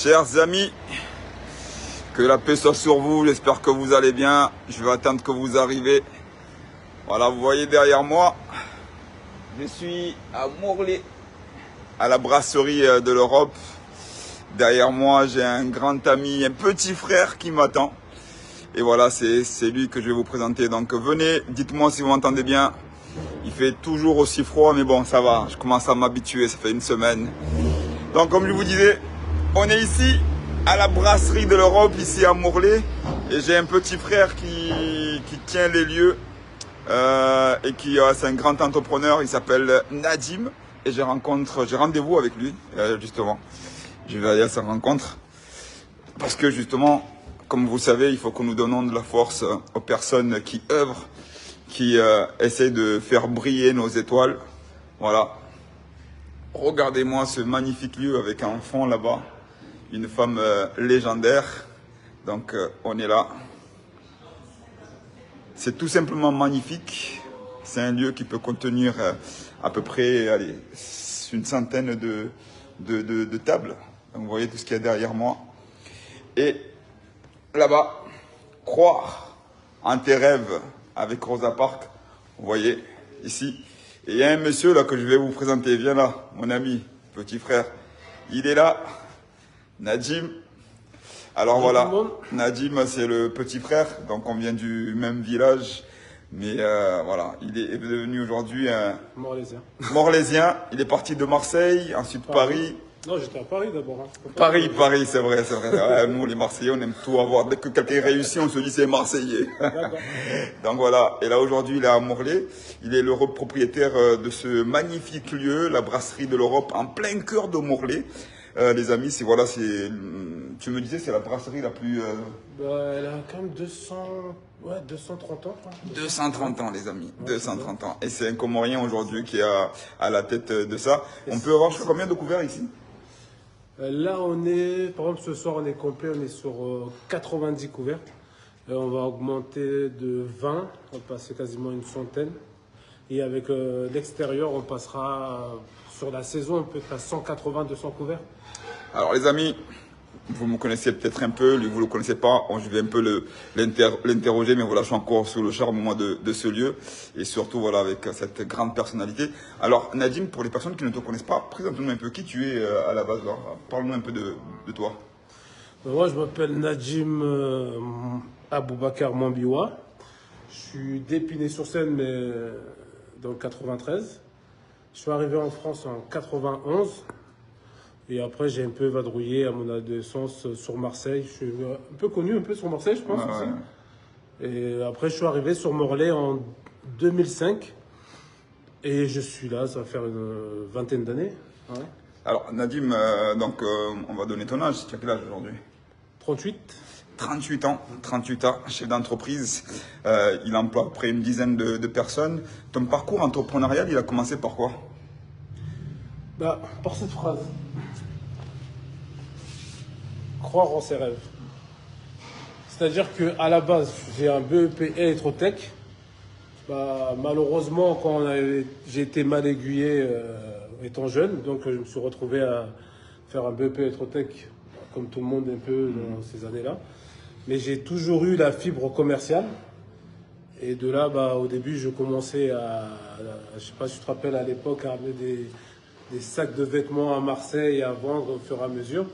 Chers amis, que la paix soit sur vous, j'espère que vous allez bien. Je vais attendre que vous arrivez. Voilà, vous voyez derrière moi, je suis à Morlaix, à la brasserie de l'Europe. Derrière moi, j'ai un grand ami, un petit frère qui m'attend. Et voilà, c'est lui que je vais vous présenter. Donc venez, dites-moi si vous m'entendez bien. Il fait toujours aussi froid, mais bon, ça va. Je commence à m'habituer, ça fait une semaine. Donc comme je vous disais, on est ici à la brasserie de l'Europe, ici à Morlaix. Et j'ai un petit frère qui tient les lieux. Et qui c'est un grand entrepreneur, il s'appelle Nadim. Et j'ai rendez-vous avec lui, justement. Je vais aller à sa rencontre. Parce que justement, comme vous savez, il faut que nous donnons de la force aux personnes qui œuvrent, qui essayent de faire briller nos étoiles. Voilà. Regardez-moi ce magnifique lieu avec un fond là-bas. Une femme légendaire. Donc on est là. C'est tout simplement magnifique. C'est un lieu qui peut contenir à peu près une centaine de tables. Donc vous voyez tout ce qu'il y a derrière moi. Et là-bas, croire en tes rêves avec Rosa Parks. Vous voyez ici. Et il y a un monsieur là que je vais vous présenter. Viens là, mon ami, petit frère. Il est là, Nadim. Alors voilà, Nadim c'est le petit frère, donc on vient du même village, mais voilà, il est devenu aujourd'hui un Morlaisien. Il est parti de Marseille, ensuite Paris. Non, j'étais à Paris d'abord. Hein. Paris, c'est vrai. Ouais, nous les Marseillais, on aime tout avoir. Dès que quelqu'un réussit, on se dit c'est Marseillais. Donc voilà, et là aujourd'hui il est à Morlaix. Il est le propriétaire de ce magnifique lieu, la brasserie de l'Europe, en plein cœur de Morlaix. Les amis, voilà, tu me disais, c'est la brasserie la plus... Elle a quand même 230 ans. Quoi. 230 ans, les amis, 230 ans. Et c'est un Comorien aujourd'hui qui est à la tête de ça. On peut avoir combien de couverts ici? Là, par exemple, ce soir, on est complet, on est sur 90 couverts. On va augmenter de 20, on va passer quasiment une centaine. Et avec l'extérieur, on passera sur la saison, peut-être à 180-200 couverts. Alors les amis, vous me connaissez peut-être un peu, lui vous ne le connaissez pas, je vais un peu l'interroger, mais voilà, je suis encore sous le charme moi de ce lieu, et surtout voilà avec cette grande personnalité. Alors Nadim, pour les personnes qui ne te connaissent pas, présente-nous un peu qui tu es à la base, parle-nous un peu de toi. Moi je m'appelle Nadim Aboubakar Mambiwa, je suis d'Épinay-sur-Seine, mais dans le 93. Je suis arrivé en France en 91. Et après, j'ai un peu vadrouillé à mon adolescence sur Marseille. Je suis un peu connu sur Marseille, je pense. Ouais. Et après, je suis arrivé sur Morlaix en 2005. Et je suis là, ça va faire une vingtaine d'années. Ouais. Alors, Nadim, on va donner ton âge. Tu as quel âge aujourd'hui? 38. 38 ans, chef d'entreprise. Il emploie à peu près une dizaine de personnes. Ton parcours entrepreneurial, il a commencé par quoi? Par cette phrase. Croire en ses rêves. C'est-à-dire qu'à la base, j'ai un BEP électrotech. Malheureusement, quand j'ai été mal aiguillé étant jeune, donc je me suis retrouvé à faire un BEP électrotech, comme tout le monde un peu dans ces années-là. Mais j'ai toujours eu la fibre commerciale. Et de là, au début, je commençais je sais pas si tu te rappelles, à l'époque, à amener des sacs de vêtements à Marseille à vendre au fur et à mesure.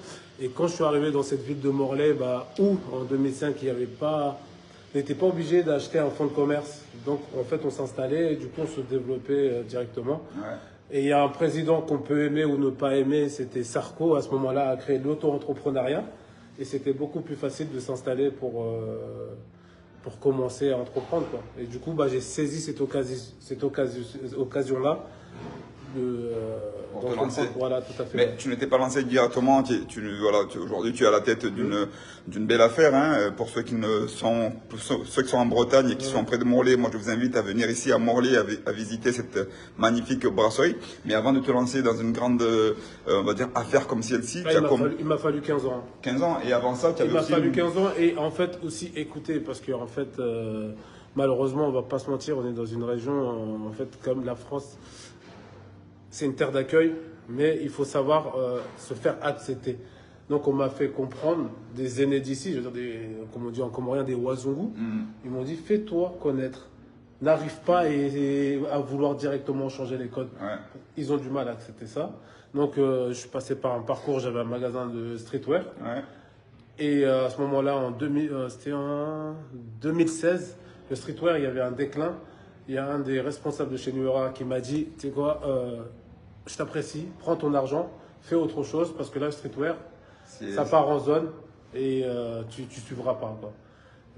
Et quand je suis arrivé dans cette ville de Morlaix, où en 2005, on n'était pas obligé d'acheter un fonds de commerce. Donc en fait, on s'installait et du coup, on se développait directement. Ouais. Et il y a un président qu'on peut aimer ou ne pas aimer, c'était Sarko, à ce moment-là, a créé l'auto-entrepreneuriat. Et c'était beaucoup plus facile de s'installer pour commencer à entreprendre, quoi. Et du coup, j'ai saisi cette occasion-là. Voilà, tout à fait. Mais tu n'étais pas lancé directement. Aujourd'hui, tu es à la tête d'une belle affaire. Hein, pour ceux qui sont en Bretagne et qui sont près de Morlaix, moi, je vous invite à venir ici à Morlaix à visiter cette magnifique brasserie. Mais avant de te lancer dans une grande, on va dire, affaire comme celle-ci, il m'a fallu 15 ans. 15 ans. Et avant ça, tu avais aussi... Il m'a fallu 15 ans et en fait aussi écouter parce que en fait, malheureusement, on va pas se mentir, on est dans une région, en fait, comme la France. C'est une terre d'accueil, mais il faut savoir se faire accepter. Donc on m'a fait comprendre des aînés d'ici, je veux dire, comme on dit en comorien, des Wazungu. Ils m'ont dit, fais-toi connaître. N'arrive pas à vouloir directement changer les codes. Ouais. Ils ont du mal à accepter ça. Donc je suis passé par un parcours, j'avais un magasin de streetwear. Ouais. Et à ce moment-là, c'était en 2016, le streetwear, il y avait un déclin. Il y a un des responsables de chez Nuera qui m'a dit, tu sais quoi, je t'apprécie, prends ton argent, fais autre chose, parce que là, le streetwear, ça part en zone et tu suivras pas, quoi.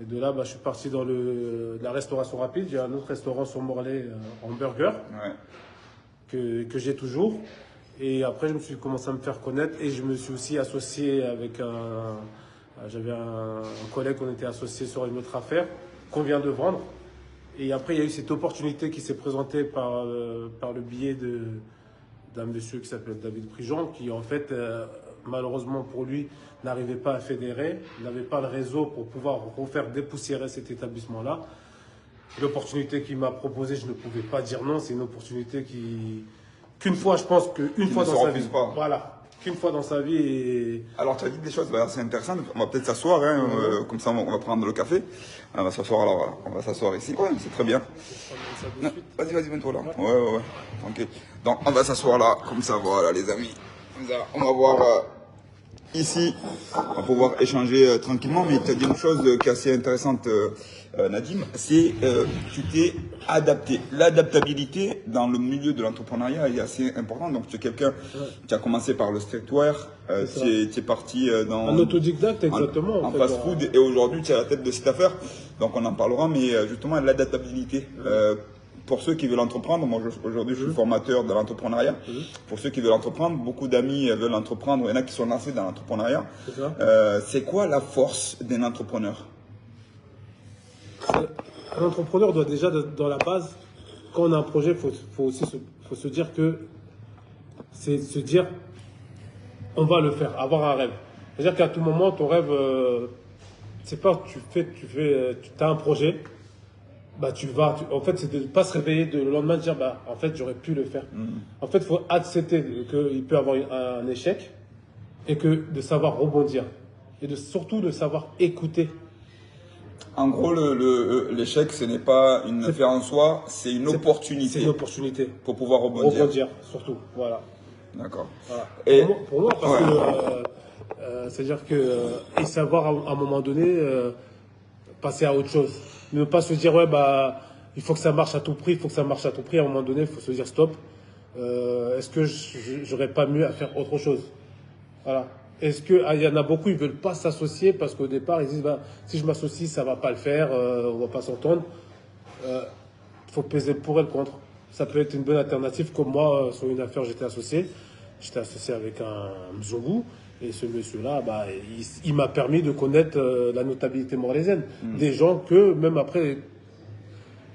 Et de là, bah, je suis parti dans la restauration rapide. J'ai un autre restaurant sur Morlaix en burger que j'ai toujours. Et après, je me suis commencé à me faire connaître et je me suis aussi associé avec j'avais un collègue, on était associé sur une autre affaire qu'on vient de vendre. Et après, il y a eu cette opportunité qui s'est présentée par le biais d'un monsieur qui s'appelle David Prigent, qui en fait, malheureusement pour lui, n'arrivait pas à fédérer, n'avait pas le réseau pour pouvoir refaire dépoussiérer cet établissement-là. L'opportunité qu'il m'a proposée, je ne pouvais pas dire non. C'est une opportunité qu'une fois, je pense qu'une fois dans sa vie, voilà, qu'une fois dans sa vie. Alors, tu as dit des choses assez intéressantes. On va peut-être s'asseoir, hein, comme ça, on va prendre le café. On va s'asseoir là, voilà. On va s'asseoir ici. Ouais, c'est très bien. Vas-y, mets-toi là. Ouais. Tranquille. Donc, on va s'asseoir là, comme ça, voilà, les amis. Comme ça, on va voir ici. On va pouvoir échanger tranquillement. Mais tu as dit une chose qui est assez intéressante, Nadim, c'est tu t'es adapté. L'adaptabilité dans le milieu de l'entrepreneuriat est assez importante. Donc, tu es quelqu'un qui a commencé par le streetwear, tu es parti dans un autodidacte, exactement. En fast-food, et aujourd'hui, tu es à la tête de cette affaire. Donc, on en parlera, mais justement, l'adaptabilité. Pour ceux qui veulent entreprendre, moi aujourd'hui je suis formateur de l'entrepreneuriat. Pour ceux qui veulent entreprendre, beaucoup d'amis veulent entreprendre, il y en a qui sont lancés dans l'entrepreneuriat. C'est quoi la force d'un entrepreneur? Un entrepreneur doit déjà, dans la base, quand on a un projet, faut se dire que c'est se dire on va le faire, avoir un rêve. C'est-à-dire qu'à tout moment, ton rêve, c'est pas tu as un projet, bah en fait, c'est de ne pas se réveiller le lendemain et de dire bah en fait j'aurais pu le faire. En fait, il faut accepter qu'il peut avoir un échec et de savoir rebondir et surtout de savoir écouter. En gros, l'échec, ce n'est pas une fin en soi, c'est une opportunité. C'est une opportunité. Pour pouvoir rebondir. Rebondir, surtout. Voilà. D'accord. Voilà. Et pour moi, parce que c'est-à-dire et savoir à un moment donné passer à autre chose. Ne pas se dire ouais bah il faut que ça marche à tout prix, À un moment donné, il faut se dire stop. Est-ce que j'aurais pas mieux à faire autre chose? Voilà. Est-ce que il y en a beaucoup, ils veulent pas s'associer parce qu'au départ ils disent bah si je m'associe ça va pas le faire, on va pas s'entendre. Faut peser le pour et le contre. Ça peut être une bonne alternative. Comme moi sur une affaire j'étais associé avec un Mzungu. Et ce monsieur-là, bah, il m'a permis de connaître la notabilité morlaisienne. Des gens que, même après,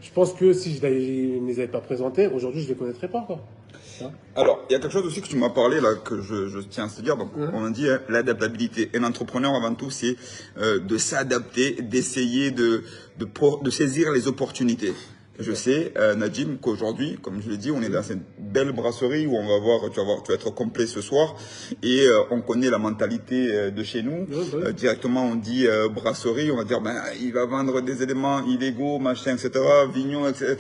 je pense que si je ne les avais pas présentés, aujourd'hui, je ne les connaîtrais pas, quoi. Alors, il y a quelque chose aussi que tu m'as parlé, là, que je tiens à te dire. Donc, on a dit l'adaptabilité. Et l'entrepreneur, avant tout, c'est de s'adapter, d'essayer de saisir les opportunités. Je sais, Nadim, qu'aujourd'hui, comme je l'ai dit, on est dans cette belle brasserie où on va voir, tu vas être complet ce soir. Et on connaît la mentalité de chez nous. Directement, on dit brasserie, on va dire, ben, il va vendre des éléments illégaux, machin, etc., vignon, etc.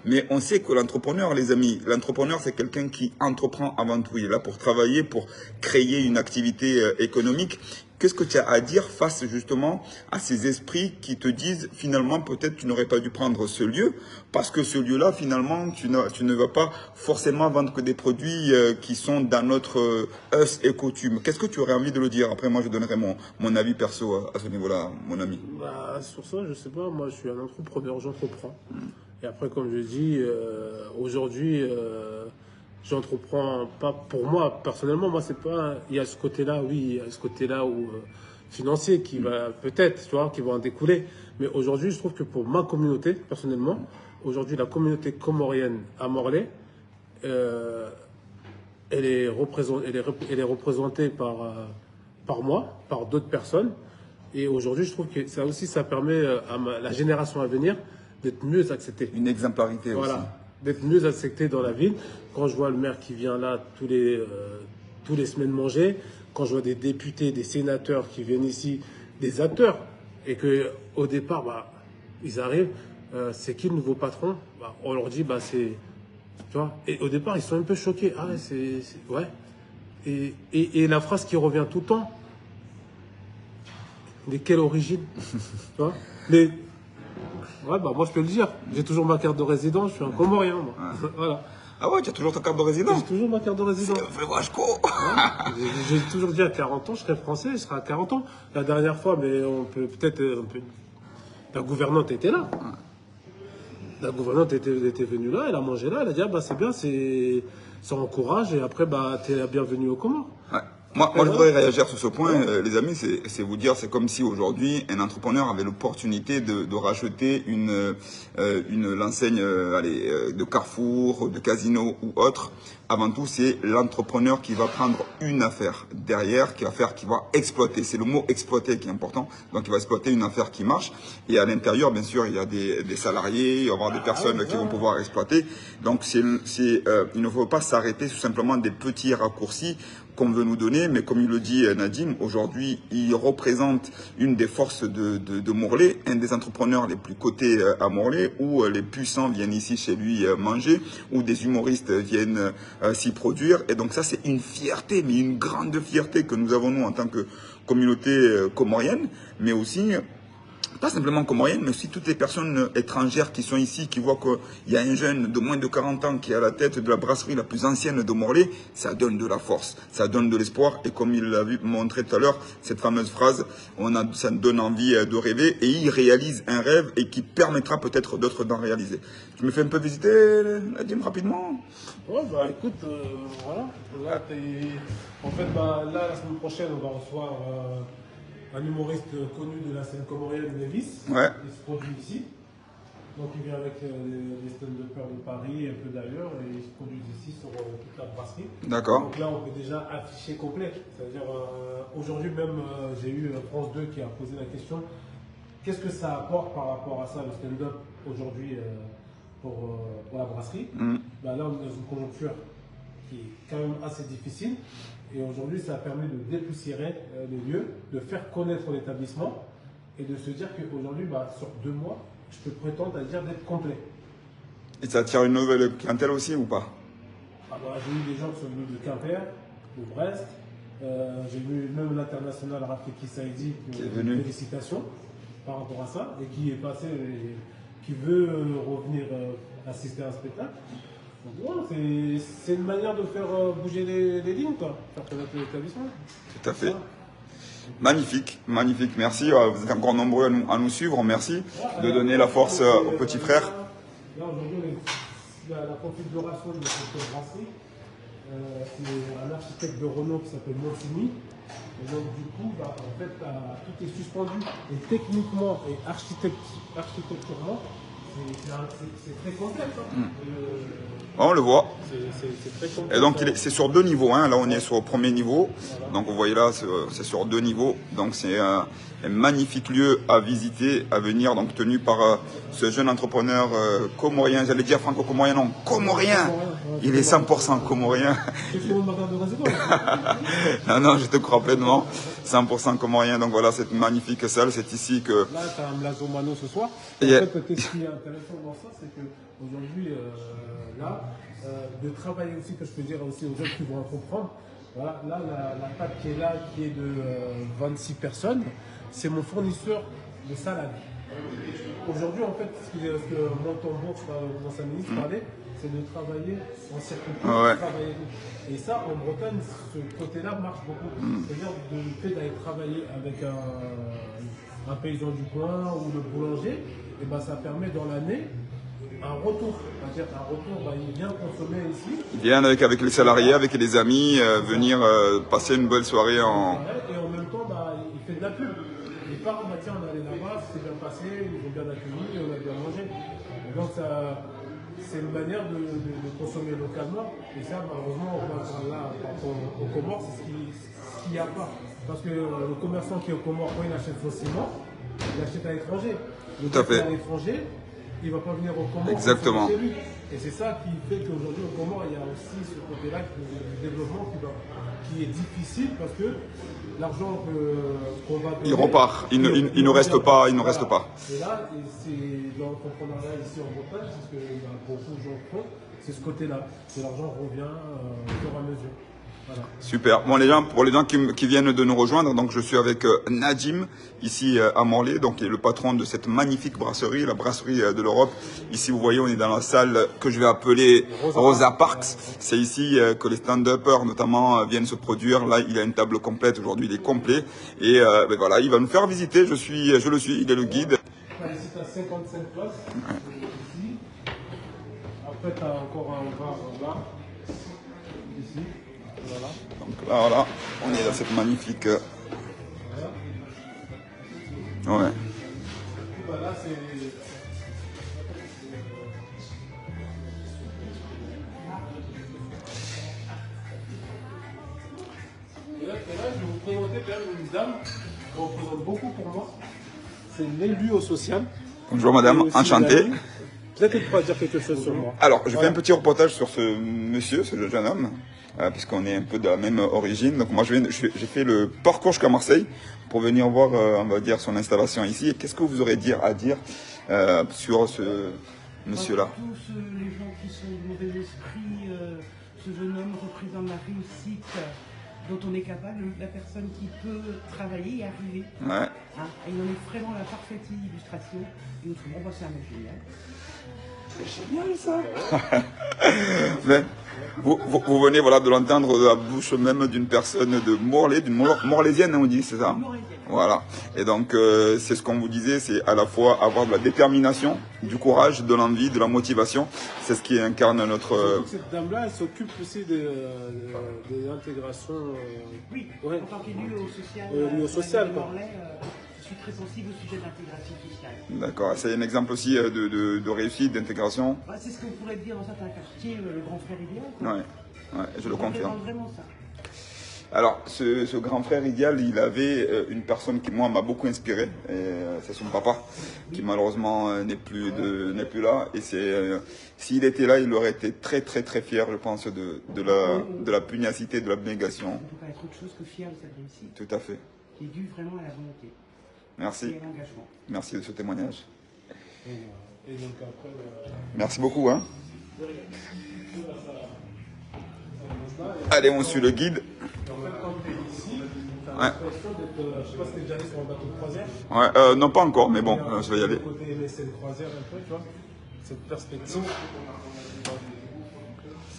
Mais on sait que l'entrepreneur, les amis, l'entrepreneur, c'est quelqu'un qui entreprend avant tout. Il est là pour travailler, pour créer une activité économique. Qu'est-ce que tu as à dire face justement à ces esprits qui te disent finalement peut-être tu n'aurais pas dû prendre ce lieu parce que ce lieu-là finalement tu ne vas pas forcément vendre que des produits qui sont dans notre us et coutume. Qu'est-ce que tu aurais envie de le dire? Après moi je donnerai mon avis perso à ce niveau-là, mon ami. Bah, sur ça je sais pas, moi je suis un entrepreneur, j'entreprends. Et après comme je dis, aujourd'hui j'entreprends pas pour moi personnellement, moi c'est pas il y a ce côté-là, oui, il y a ce côté-là où financier qui va peut-être, tu vois, qui va en découler, mais aujourd'hui je trouve que pour ma communauté personnellement, aujourd'hui la communauté comorienne à Morlaix elle est représentée par moi, par d'autres personnes, et aujourd'hui je trouve que ça aussi ça permet à la génération à venir d'être mieux acceptée. Une exemplarité aussi. D'être mieux accepté dans la ville. Quand je vois le maire qui vient là tous les semaines manger, quand je vois des députés, des sénateurs qui viennent ici, des acteurs, et qu'au départ, bah, ils arrivent, c'est qui le nouveau patron? Bah, on leur dit, bah, c'est... Tu vois, et au départ, ils sont un peu choqués. Ah ouais, ouais. Et la phrase qui revient tout le temps, de quelle origine? Tu vois? Mais, ouais, bah, moi, je peux le dire. J'ai toujours ma carte de résident, je suis un Comorien, moi. Voilà. Ah ouais, tu as toujours ta carte de résident? J'ai toujours ma carte de résident. C'est un vrai Washko. Ouais. J'ai toujours dit à 40 ans, je serai français, je serai à 40 ans. La dernière fois, mais on peut peut-être... La gouvernante était là. La gouvernante était venue là, elle a mangé là, elle a dit, ah bah c'est bien, ça encourage, et après, bah, t'es la bienvenue aux Comores. Ouais. Moi, je voudrais réagir sur ce point, les amis, c'est vous dire, c'est comme si aujourd'hui, un entrepreneur avait l'opportunité de racheter l'enseigne de Carrefour, de Casino ou autre. Avant tout, c'est l'entrepreneur qui va prendre une affaire derrière, qui va exploiter. C'est le mot exploiter qui est important. Donc, il va exploiter une affaire qui marche. Et à l'intérieur, bien sûr, il y a des salariés, il va y avoir des personnes qui vont pouvoir exploiter. Donc, il ne faut pas s'arrêter tout simplement des petits raccourcis qu'on veut nous donner, mais comme il le dit Nadim, aujourd'hui, il représente une des forces de Morlaix, un des entrepreneurs les plus cotés à Morlaix, où les puissants viennent ici chez lui manger, où des humoristes viennent s'y produire. Et donc ça, c'est une fierté, mais une grande fierté que nous avons, nous, en tant que communauté comorienne, mais aussi... pas simplement comorienne, mais aussi toutes les personnes étrangères qui sont ici, qui voient qu'il y a un jeune de moins de 40 ans qui est à la tête de la brasserie la plus ancienne de Morlaix, ça donne de la force, ça donne de l'espoir. Et comme il l'a montré tout à l'heure, cette fameuse phrase, ça donne envie de rêver, et il réalise un rêve et qui permettra peut-être d'autres d'en réaliser. Tu me fais un peu visiter, Nadim, rapidement? Ouais, bah écoute, voilà. Là, en fait, bah, là, la semaine prochaine, on va recevoir... un humoriste connu de la scène comorienne, Lévis. Ouais. Il se produit ici. Donc il vient avec les stand-uppers de Paris et un peu d'ailleurs, et ils se produisent ici sur toute la brasserie. D'accord. Donc là, on peut déjà afficher complet. C'est-à-dire, aujourd'hui même, j'ai eu France 2 qui a posé la question, qu'est-ce que ça apporte par rapport à ça, le stand-up, aujourd'hui, pour la brasserie? Bah, là, on est dans une conjoncture qui est quand même assez difficile. Et aujourd'hui, ça a permis de dépoussiérer les lieux, de faire connaître l'établissement et de se dire qu'aujourd'hui, bah, sur 2 mois, je peux prétendre à dire d'être complet. Et ça attire une nouvelle clientèle aussi ou pas? Ah bah, j'ai eu des gens qui sont venus de Quimper, de Brest. J'ai vu même l'international Rafiki Saïdi qui est venu. Félicitations par rapport à ça et qui est passé et qui veut revenir assister à un spectacle. Donc, ouais, c'est une manière de faire bouger les lignes, quoi. Faire connaître l'établissement. Tout à fait. Voilà. Magnifique, magnifique. Merci. Vous êtes encore nombreux à nous suivre. Merci de donner la force aux petits frères. Là, aujourd'hui, la configuration de cette brasserie, c'est un architecte de renom qui s'appelle Monsini. Et donc, du coup, bah, en fait, tout est suspendu. Et techniquement et architecturalement, c'est très complexe. Hein. On le voit. C'est très complexe. Et donc c'est sur 2 niveaux. Hein. Là on est sur le premier niveau. Voilà. Donc vous voyez là, c'est sur 2 niveaux. Donc c'est un magnifique lieu à visiter, à venir. Donc tenu par ce jeune entrepreneur comorien. J'allais dire franco-comorien, non, comorien. Il est 100% comorien. Non, je te crois pleinement. 100% comorien. Donc voilà, cette magnifique salle, c'est ici que... Là, tu as un Mlazo Mano ce soir. En fait, ce qui est intéressant dans ça, c'est qu'aujourd'hui, de travailler aussi, que je peux dire aussi aux gens qui vont comprendre, voilà, là, la table qui est là, qui est de 26 personnes, c'est mon fournisseur de salade. Aujourd'hui, en fait, ce que Montembourg, mon ancien ministre, parlait, c'est de travailler en circuit. Ouais. Et ça, en Bretagne, ce côté-là marche beaucoup. C'est-à-dire le fait d'aller travailler avec un paysan du coin ou le boulanger, et ben, ça permet dans l'année un retour. C'est-à-dire un retour, ben, il vient consommer ici. Il vient avec les salariés, avec les amis, venir passer une belle soirée en... Et en même temps, ben, il fait de la pub. Il part, bah, tiens, on est allé là-bas, c'est bien passé, ils ont bien accueilli, on a bien mangé. Et donc, c'est une manière de consommer localement. Et ça, malheureusement, là, au Comores, c'est ce qu'il n'y a pas. Parce que le commerçant qui est au Comores, quand il achète son ciment, il achète à l'étranger. Tout à fait. À l'étranger, il ne va pas venir au Comores. Exactement. Et c'est ça qui fait qu'aujourd'hui, au moment, il y a aussi ce côté-là du développement qui est difficile parce que l'argent qu'on va donner, il repart, il ne reste pas, il ne reste pas. Et là, c'est dans l'entrepreneuriat ici en Bretagne, c'est ce que beaucoup de gens font, c'est ce côté-là, que l'argent revient au fur et à mesure. Voilà. Super. Bon, pour les gens qui viennent de nous rejoindre, donc je suis avec Nadim, ici à Morlaix, donc qui est le patron de cette magnifique brasserie, la brasserie de l'Europe. Ici, vous voyez, on est dans la salle que je vais appeler Rosa Parks. C'est ici que les stand-uppers, notamment, viennent se produire. Là, il a une table complète. Aujourd'hui, il est complet. Et ben voilà, il va nous faire visiter. Je le suis, il est le guide. Ici, tu as 55 places. Ouais. Ici. Après, tu as encore un bar là. Ici. Voilà. Donc là, voilà, on est dans cette magnifique. Ouais. Là, c'est. Et là, je vais vous présenter quand même une dame qui représente beaucoup pour moi. C'est l'élu au social. Bonjour madame, enchanté. Peut-être qu'elle pourra dire quelque chose sur moi. Alors, je fais un petit reportage sur ce monsieur, ce jeune homme, puisqu'on est un peu de la même origine. Donc moi, j'ai fait le parcours jusqu'à Marseille pour venir voir, on va dire, son installation ici. Et qu'est-ce que vous aurez à dire sur ce monsieur-là? Tous les gens qui sont de mauvais esprit, ce jeune homme représente la réussite dont on est capable, la personne qui peut travailler et arriver. Ouais. Hein, et il en est vraiment la parfaite illustration. Et autrement, c'est un mec génial. C'est génial ça. Mais, vous venez voilà, de l'entendre de la bouche même d'une personne de Morlaix, d'une Morlaisienne, on dit, c'est ça? Voilà. Et donc, c'est ce qu'on vous disait, c'est à la fois avoir de la détermination, du courage, de l'envie, de la motivation. C'est ce qui incarne notre... Cette dame-là, elle s'occupe aussi des intégrations. Oui, ouais. En tant qu'élu au social, au social quoi. Je suis très sensible au sujet de l'intégration sociale. D'accord, c'est un exemple aussi de réussite, d'intégration. Bah, c'est ce qu'on pourrait dire dans certains quartiers, le grand frère idéal. Ouais, je le confirme. Vraiment ça. Alors, ce grand frère idéal, il avait une personne qui, moi, m'a beaucoup inspiré. C'est son papa, qui malheureusement n'est plus là. Et s'il était là, il aurait été très, très, très fier, je pense, de la pugnacité, de l'abnégation. On ne peut pas être autre chose que fier de cette réussite. Tout à fait. Qui est due vraiment à la volonté. Merci. Et à l'engagement. Merci de ce témoignage. Et donc après, merci beaucoup. Hein. Allez, on suit le guide. En fait, quand tu es ici, tu as l'impression d'être. Je sais pas si tu es déjà allé sur un bateau de croisière. Ouais, non, pas encore, mais bon, je vais y aller. Côté MSN croisière, un peu, tu vois. Cette perspective. Ça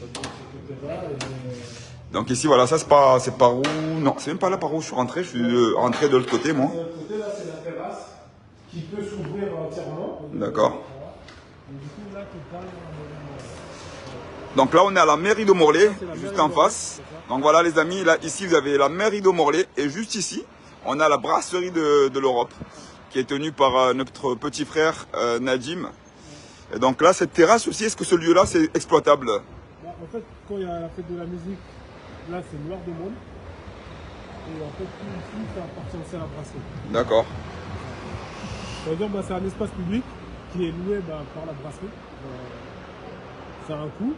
donne ce côté-là. Donc ici, voilà, ça c'est par où? Non, c'est même pas là par où je suis rentré. Je suis rentré de l'autre côté, moi. De l'autre côté, là, c'est la terrasse qui peut s'ouvrir entièrement. D'accord. Du coup, là, tu parles. Donc là, on est à la mairie de Morlaix, juste en face. Donc voilà, les amis, là, ici, vous avez la mairie de Morlaix. Et juste ici, on a la brasserie de l'Europe, qui est tenue par notre petit frère Nadim. Et donc là, cette terrasse aussi, est-ce que ce lieu-là, c'est exploitable? En fait, quand il y a la fête de la musique, là, c'est noir de monde. Et en fait, tout ici, ça appartient aussi à la brasserie. D'accord. Ça veut dire que c'est un espace public qui est loué par la brasserie. Ça a un coût.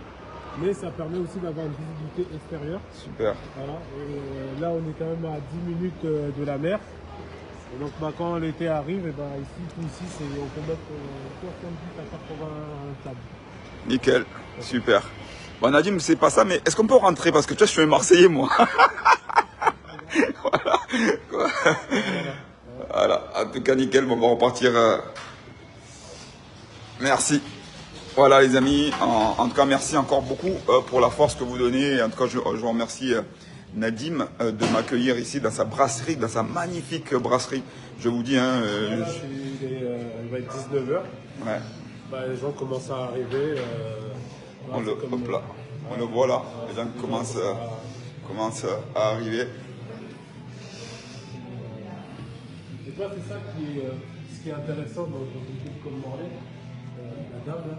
Mais ça permet aussi d'avoir une visibilité extérieure. Super. Voilà. Et là, on est quand même à 10 minutes de la mer. Et donc, quand l'été arrive, et ici, on peut mettre 70 à 80 tables. Nickel. Super. Bon, Nadim, c'est pas ça, mais est-ce qu'on peut rentrer? Parce que tu vois, je suis un Marseillais, moi. Voilà. Voilà. En tout cas, nickel. Bon, on va repartir. Merci. Voilà les amis, en tout cas merci encore beaucoup pour la force que vous donnez. En tout cas je remercie Nadim de m'accueillir ici dans sa brasserie, dans sa magnifique brasserie. Je vous dis, hein, il va être 19h. Ouais. Les gens commencent à arriver. On le voit là, les gens commencent à arriver. Et toi, c'est ça ce qui est intéressant dans une ville comme Morlaix. La dame là.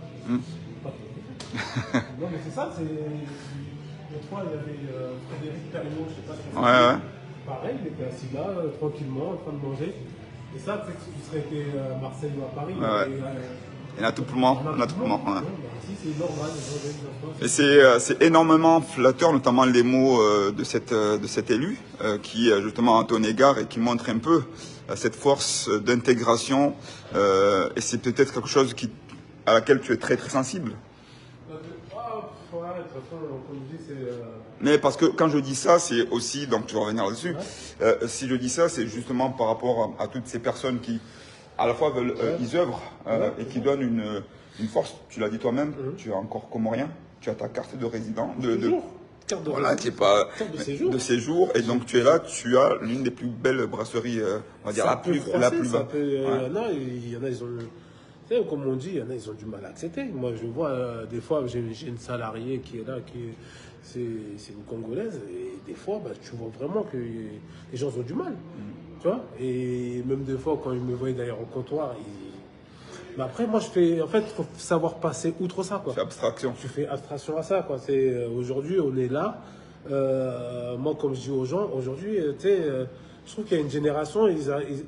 Non mais c'est ça, l'autre fois il y avait Frédéric Perriot, je sais pas si c'est pareil, il était assis là, tranquillement, en train de manger. Et ça, tu serais été à Marseille ou à Paris, Il y en a tout pour le moment. On a tout pour le moment. Ouais. Ici, c'est normal. Et c'est énormément flatteur, notamment les mots de cet élu qui justement à ton égard et qui montre un peu cette force d'intégration et c'est peut-être quelque chose à laquelle tu es très très sensible. Ouais, de toute façon, comme je dis, c'est... Mais parce que quand je dis ça, c'est aussi, donc tu vas revenir là-dessus, si je dis ça, c'est justement par rapport à toutes ces personnes qui, à la fois, veulent, ils œuvrent et qui donnent une force. Tu l'as dit toi-même, tu es encore comorien, tu as ta carte de résident, voilà, qui est pas de séjour, et donc tu es là, tu as l'une des plus belles brasseries, on va dire la plus belle. Il y en a, ils ont... Tu sais, comme on dit, il y en a, ils ont du mal à accepter. Moi, je vois, des fois, j'ai une salariée qui est là, c'est une Congolaise, et des fois, bah, tu vois vraiment que les gens ont du mal. Tu vois. Et même des fois, quand ils me voient d'ailleurs au comptoir, mais après, moi, en fait, il faut savoir passer outre ça, quoi. C'est abstraction. Tu fais abstraction à ça, quoi. Aujourd'hui, on est là. Moi, comme je dis aux gens, aujourd'hui, tu sais, je trouve qu'il y a une génération,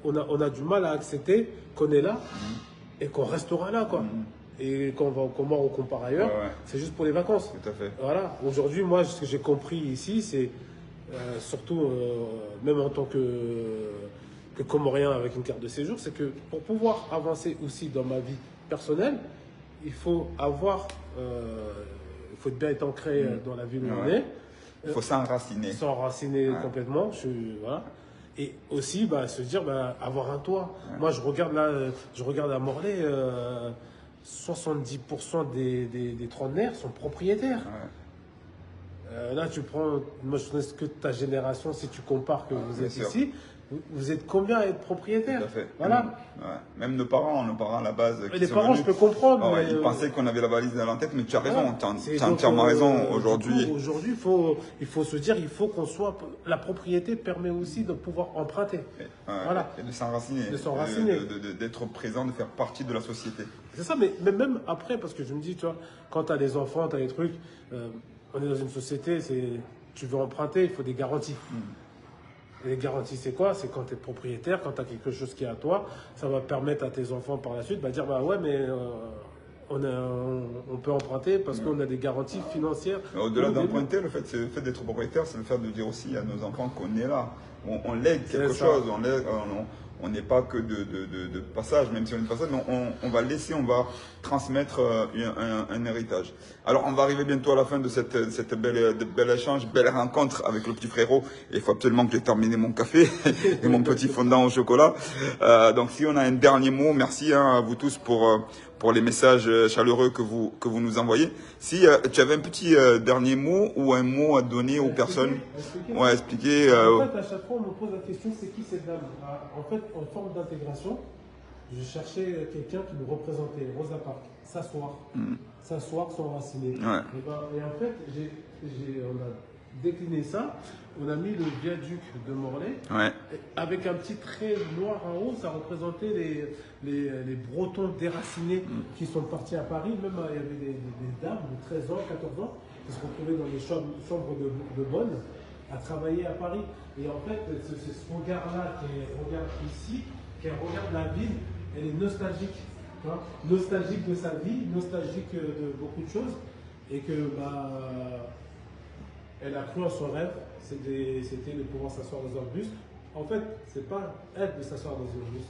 on a du mal à accepter qu'on est là. Et qu'on restera là, quoi. Et qu'on va au compte par ailleurs, c'est juste pour les vacances. Tout à fait. Voilà. Aujourd'hui, moi, ce que j'ai compris ici, c'est surtout, même en tant que Comorien avec une carte de séjour, c'est que pour pouvoir avancer aussi dans ma vie personnelle, il faut il faut bien être ancré dans la ville où on est. Il faut s'enraciner. S'enraciner complètement. Voilà. Et aussi, se dire, avoir un toit. Moi, je regarde à Morlaix, 70% des trentenaires sont propriétaires. Là, tu prends, moi, je ne sais que ta génération, si tu compares que vous êtes ici, vous êtes combien à être propriétaire? Tout à fait. Voilà. Même nos parents à la base. Les parents, je peux comprendre. Ils pensaient qu'on avait la valise dans la tête, mais tu as raison, tu as entièrement raison. Aujourd'hui, il faut se dire, il faut qu'on soit. La propriété permet aussi de pouvoir emprunter. Voilà. Et de s'enraciner. D'être présent, de faire partie de la société. C'est ça, mais même après, parce que je me dis, tu vois, quand tu as des enfants, tu as des trucs, on est dans une société, tu veux emprunter, il faut des garanties. Et les garanties, c'est quoi? C'est quand tu es propriétaire, quand tu as quelque chose qui est à toi, ça va permettre à tes enfants par la suite de dire ouais, mais on peut emprunter parce qu'on a des garanties financières. Au-delà d'emprunter, le fait d'être propriétaire, c'est le fait de dire aussi à nos enfants qu'on est là. On lègue quelque chose, on n'est pas que de passage, même si on est de passage, mais on va laisser, on va transmettre un héritage. Alors, on va arriver bientôt à la fin de cette belle échange, belle rencontre avec le petit frérot. Et il faut absolument que j'ai terminé mon café et mon petit fondant au chocolat. Donc, si on a un dernier mot, merci à vous tous pour les messages chaleureux que vous nous envoyez. Si tu avais un petit dernier mot ou un mot à donner aux personnes, expliquer. En fait, à chaque fois, on me pose la question, c'est qui cette dame? En fait, en forme d'intégration, je cherchais quelqu'un qui me représentait, Rosa Parks, s'asseoir, s'enraciner. Et en fait, on a décliné ça, on a mis le viaduc de Morlaix, avec un petit trait noir en haut, ça représentait les Bretons déracinés qui sont partis à Paris. Même il y avait des dames de 13 ans, 14 ans, qui se retrouvaient dans les chambres de bonne à travailler à Paris. Et en fait, ce regard-là, qui regarde ici, qui regarde la ville, elle est nostalgique. Hein, nostalgique de sa vie, nostalgique de beaucoup de choses. Et que elle a cru en son rêve, c'était de pouvoir s'asseoir dans un bus. En fait, c'est pas elle de s'asseoir dans un bus,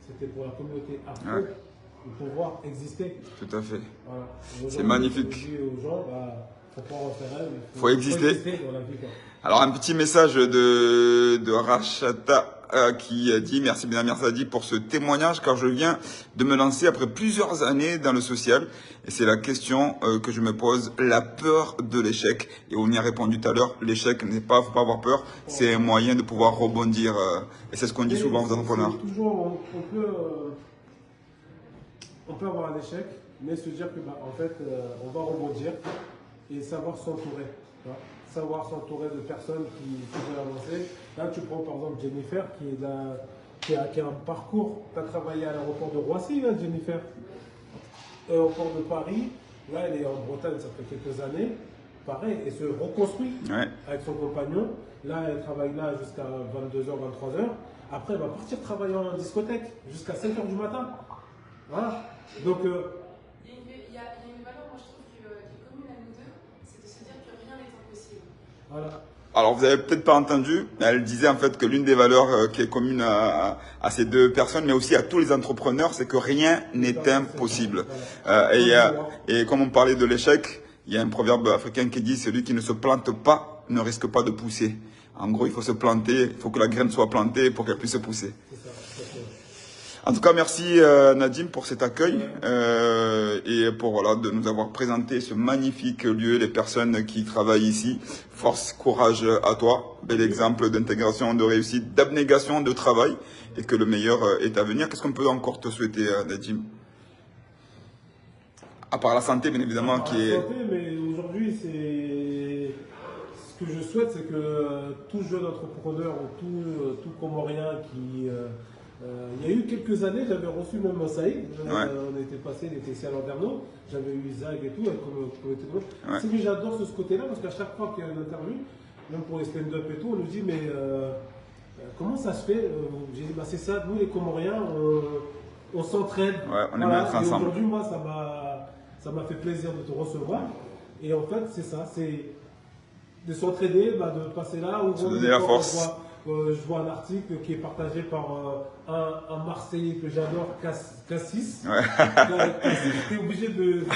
c'était pour la communauté afro de pouvoir exister. Tout à fait. Voilà. C'est magnifique. Je dis aux gens, faut pas en faire rêve, faut exister dans la vie, quoi. Alors un petit message de Rachata qui dit merci bien Sadi pour ce témoignage car je viens de me lancer après plusieurs années dans le social et c'est la question que je me pose, la peur de l'échec, et on y a répondu tout à l'heure, l'échec faut pas avoir peur, c'est un moyen de pouvoir rebondir et c'est ce qu'on dit souvent aux entrepreneurs. Toujours on peut avoir un échec, mais se dire que en fait on va rebondir et savoir s'entourer. Savoir s'entourer de personnes qui veulent avancer. Là, tu prends par exemple Jennifer, qui a un parcours. Tu as travaillé à l'aéroport de Roissy, hein, Jennifer. Aéroport de Paris. Là, elle est en Bretagne, ça fait quelques années. Pareil, elle se reconstruit avec son compagnon. Là, elle travaille là jusqu'à 22h, 23h. Après, elle va partir travailler en discothèque jusqu'à 5h du matin. Voilà. Donc, Il y a une valeur, moi je trouve, qui est commune à nous deux, c'est de se dire que rien n'est impossible. voilà. Alors, vous avez peut-être pas entendu, mais elle disait en fait que l'une des valeurs qui est commune à ces deux personnes, mais aussi à tous les entrepreneurs, c'est que rien n'est impossible. Et comme on parlait de l'échec, il y a un proverbe africain qui dit « Celui qui ne se plante pas ne risque pas de pousser ». En gros, il faut se planter, il faut que la graine soit plantée pour qu'elle puisse se pousser. En tout cas, merci Nadim pour cet accueil et pour voilà, de nous avoir présenté ce magnifique lieu, les personnes qui travaillent ici. Force, courage à toi, bel exemple d'intégration, de réussite, d'abnégation, de travail et que le meilleur est à venir. Qu'est-ce qu'on peut encore te souhaiter Nadim? À part la santé, bien évidemment, qui est... Santé, mais aujourd'hui, c'est... Ce que je souhaite, c'est que tout jeune entrepreneur ou tout Comorien qui... il y a eu quelques années, j'avais reçu même Saïd, on était passé, il était ici à Landerneau, j'avais eu Zag et tout, C'est que j'adore ce côté-là, parce qu'à chaque fois qu'il y a une interview, même pour les stand-up et tout, on nous dit, mais comment ça se fait? J'ai dit, bah, c'est ça, nous les Comoriens, on s'entraide. Ouais, on est bien ensemble. Aujourd'hui, moi, ça m'a fait plaisir de te recevoir. Et en fait, c'est ça, c'est de s'entraider, bah, de passer là où se donner la force. Je vois un article qui est partagé par un Marseillais que j'adore, Cassis. Ouais. J'étais obligé de le dire.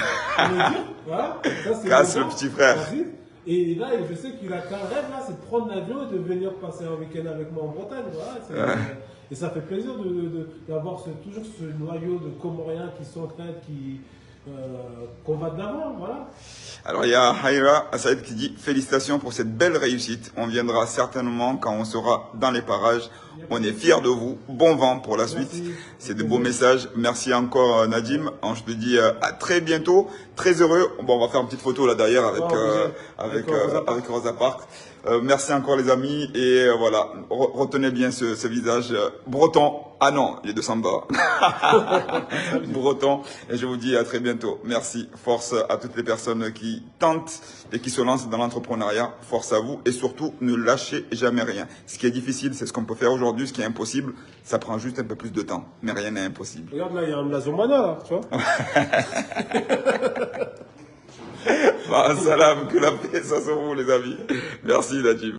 Voilà. Casse le petit frère. Cassis. Et là, je sais qu'il a qu'un rêve, là, c'est de prendre l'avion et de venir passer un week-end avec moi en Bretagne. Voilà. Et ça fait plaisir d'avoir toujours ce noyau de Comoriens qui s'entraident, qu'on va de l'avant, voilà. Alors il y a Haïra Saïd qui dit félicitations pour cette belle réussite. On viendra certainement quand on sera dans les parages. On est fiers de vous. Bon vent pour la suite. C'est de beaux messages. Merci encore Nadim. Je te dis à très bientôt. Très heureux. Bon, on va faire une petite photo là derrière avec Rosa Parks. Merci encore les amis et voilà, retenez bien ce visage breton. Ah non, il est de Samba. Breton. Et je vous dis à très bientôt. Merci. Force à toutes les personnes qui tentent et qui se lancent dans l'entrepreneuriat. Force à vous et surtout ne lâchez jamais rien. Ce qui est difficile, c'est ce qu'on peut faire aujourd'hui. Ce qui est impossible, ça prend juste un peu plus de temps. Mais rien n'est impossible. Regarde là, il y a un Mlazomana là, tu vois. Salam, que la paix soit sur vous les amis. Merci Nadim.